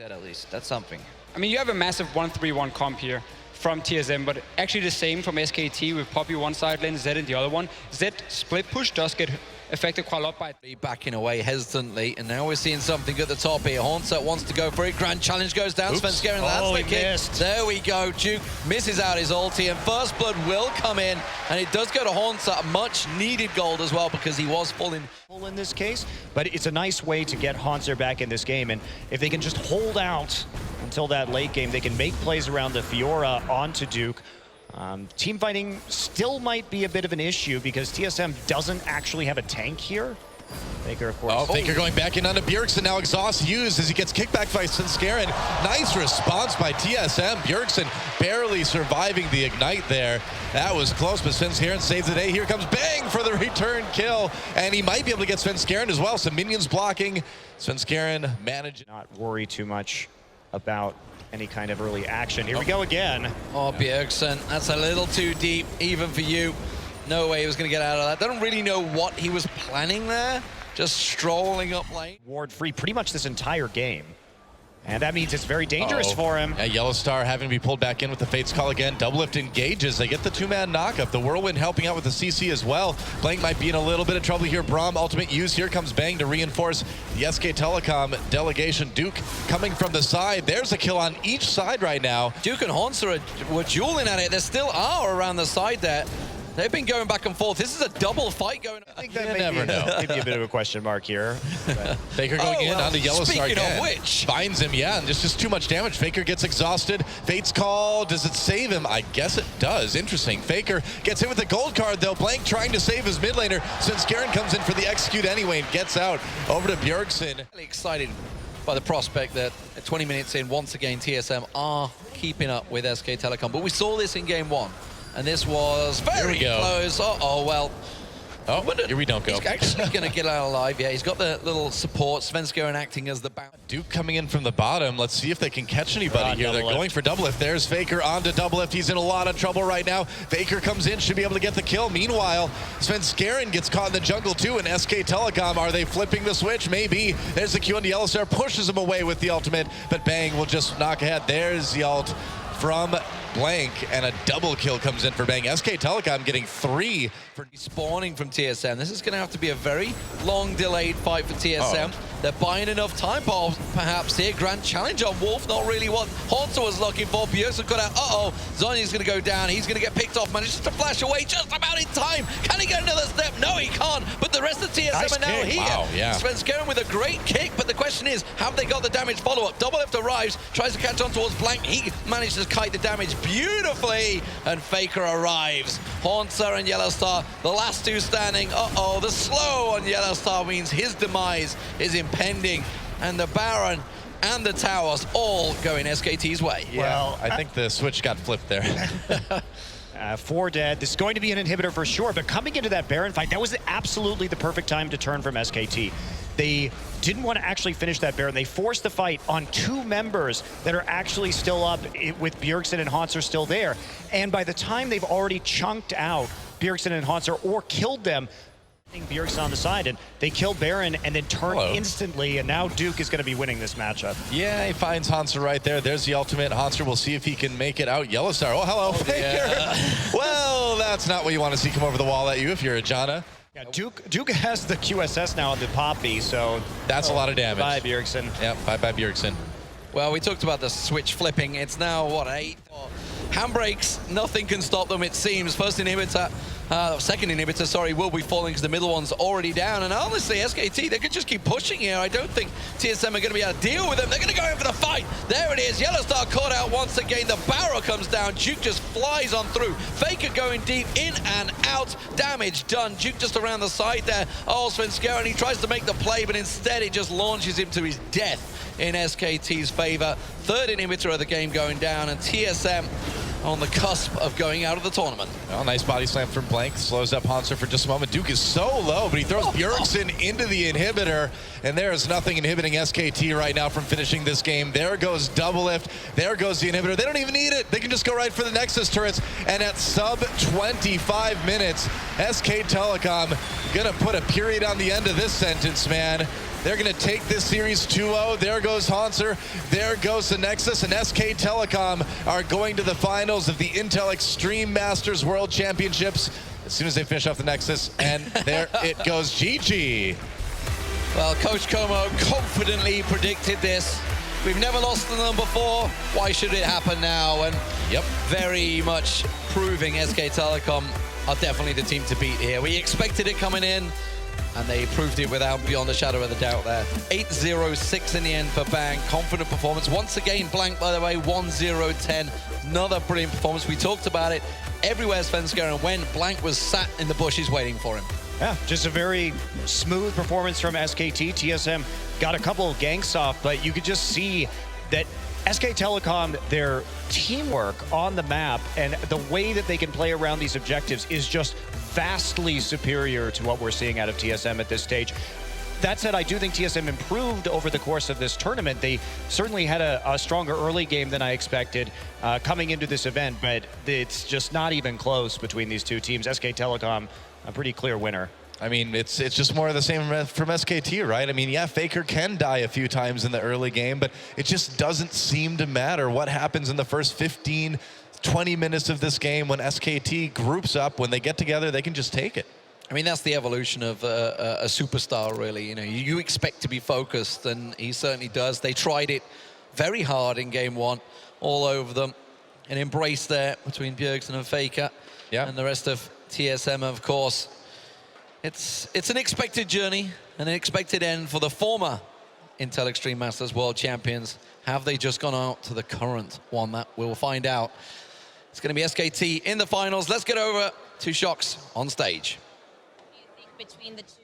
At least, that's something. I mean, you have a massive 1-3-1 comp here from TSM, but actually the same from SKT with Poppy one side lane, Zed in the other one. Zed split push does get affected quite a lot by it. Backing away hesitantly, and now we're seeing something at the top here. Haunter wants to go for it. Grand challenge goes down. Svenskeren lands the kick. There we go. Duke misses out his ulti, and First Blood will come in, and it does go to Haunter. Much needed gold as well because he was falling in this case, but it's a nice way to get Haunter back in this game, and if they can just hold out until that late game, they can make plays around the Fiora onto Duke. Team fighting still might be a bit of an issue because TSM doesn't actually have a tank here. Faker, of course. Oh, Faker going back in onto Bjergsen. Now exhaust used as he gets kicked back by Svenskeren. Nice response by TSM. Bjergsen barely surviving the ignite there. That was close, but Svenskeren saves the day. Here comes Bang for the return kill, and he might be able to get Svenskeren as well. Some minions blocking. Svenskeren managed. Not worry too much about any kind of early action. Here we go again. Oh, Bjergsen, that's a little too deep, even for you. No way he was going to get out of that. Don't really know what he was planning there. Just strolling up lane. Ward free pretty much this entire game. And that means it's very dangerous for him. Yeah, Yellowstar having to be pulled back in with the Fates call again. Doublelift engages. They get the two-man knockup. The Whirlwind helping out with the CC as well. Blank might be in a little bit of trouble here. Braum ultimate use. Here comes Bang to reinforce the SK Telecom delegation. Duke coming from the side. There's a kill on each side right now. Duke and Haunter were dueling at it. There still are around the side there. They've been going back and forth. This is a double fight going on. I think that may be a bit of a question mark here. Faker going in onto Yellowstar again. Speaking of which. Finds him, yeah, and just too much damage. Faker gets exhausted. Fate's call, does it save him? I guess it does. Interesting. Faker gets hit with the gold card, though. Blank trying to save his mid laner. Svenskeren comes in for the execute anyway and gets out over to Bjergsen. Really excited by the prospect that at 20 minutes in, once again, TSM are keeping up with SK Telecom. But we saw this in game one. And this was very close. Uh-oh, well. Oh, here we don't go. He's actually going to get out alive. Yeah, he's got the little support. Svenskeren acting as the bounce. Duke coming in from the bottom. Let's see if they can catch anybody here. They're going for Doublelift. There's Faker onto Doublelift. He's in a lot of trouble right now. Faker comes in, should be able to get the kill. Meanwhile, Svenskeren gets caught in the jungle too, and SK Telecom, are they flipping the switch? Maybe. There's the Q onto Yellowstar, pushes him away with the ultimate, but Bang will just knock ahead. There's the ult from Blank, and a double kill comes in for Bang. SK Telecom getting 3 for spawning from TSM. This is going to have to be a very long delayed fight for TSM. They're buying enough time perhaps here. Grand challenge on Wolf, not really what Haunter was looking for. Bjergsen got out. Uh-oh, Zhonya's going to go down. He's going to get picked off. Manages to flash away just about in time. Can he get another step? No, he can't. But the rest of TSM are now here. Wow, yeah. Svenskeren with a great kick, but the question is, have they got the damage follow-up? Doublelift arrives, tries to catch on towards Blank. He managed to kite the damage beautifully, and Faker arrives. Haunter and Yellowstar, the last two standing. Uh-oh, the slow on Yellowstar means his demise is impending, and the Baron and the towers all going SKT's way. Yeah, well, I think the switch got flipped there. 4 dead. This is going to be an inhibitor for sure, but coming into that Baron fight, that was absolutely the perfect time to turn from SKT. They didn't want to actually finish that Baron. They forced the fight on 2 members that are actually still up with Bjergsen and Haunter still there. And by the time they've already chunked out Bjergsen and Haunter or killed them, Bjergsen on the side, and they killed Baron and then turned instantly, and now Duke is going to be winning this matchup. Yeah, he finds Haunter right there. There's the ultimate. Haunter will see if he can make it out. Yellowstar, oh, hello, Faker. Yeah. Well, that's not what you want to see come over the wall at you if you're a Janna. Yeah, Duke has the QSS now on the Poppy, so that's a lot of damage. Bye, Bjergsen. Yeah, bye, Bjergsen. Well, we talked about the switch flipping. It's now, what, 8? Handbrakes, nothing can stop them, it seems. First inhibitor, second inhibitor, sorry, will be falling because the middle one's already down. And honestly, SKT, they could just keep pushing here. I don't think TSM are going to be able to deal with them. They're going to go in for the fight. There it is. Yellowstar caught out once again. The barrel comes down. Duke just flies on through. Faker going deep, in and out. Damage done. Duke just around the side there. Oh, Svenskeren, he tries to make the play, but instead it just launches him to his death in SKT's favor. Third inhibitor of the game going down, and TSM on the cusp of going out of the tournament. Well, nice body slam from Blank. Slows up Haunter for just a moment. Duke is so low, but he throws Bjergsen into the inhibitor, and there is nothing inhibiting SKT right now from finishing this game. There goes Doublelift. There goes the inhibitor. They don't even need it. They can just go right for the Nexus turrets, and at sub 25 minutes, SK Telecom gonna put a period on the end of this sentence, man. They're going to take this series 2-0. There goes Hanser. There goes the Nexus. And SK Telecom are going to the finals of the Intel Extreme Masters World Championships as soon as they finish off the Nexus. And there it goes. GG. Well, Coach Como confidently predicted this. We've never lost to them before. Why should it happen now? And very much proving SK Telecom are definitely the team to beat here. We expected it coming in, and they proved it without beyond a shadow of a doubt there. 8-0-6 in the end for Bang. Confident performance. Once again, Blank, by the way, 1-0-10. Another brilliant performance. We talked about it everywhere Svenskeren went. Blank was sat in the bushes waiting for him. Yeah, just a very smooth performance from SKT. TSM got a couple of ganks off, but you could just see that SK Telecom, their teamwork on the map and the way that they can play around these objectives is just vastly superior to what we're seeing out of TSM at this stage. That said, I do think TSM improved over the course of this tournament. They certainly had a stronger early game than I expected coming into this event, but it's just not even close between these two teams. SK Telecom, a pretty clear winner. I mean, it's just more of the same from SKT, right? I mean, yeah, Faker can die a few times in the early game, but it just doesn't seem to matter what happens in the first 15, 20 minutes of this game when SKT groups up. When they get together, they can just take it. I mean, that's the evolution of a superstar, really. You know, you expect to be focused, and he certainly does. They tried it very hard in game one, all over them. An embrace there between Bjergsen and Faker, and the rest of TSM, of course. It's an expected journey, an expected end for the former Intel Extreme Masters World Champions. Have they just gone out to the current one? That we'll find out. It's going to be SKT in the finals. Let's get over to Shox on stage. What do you think between the two?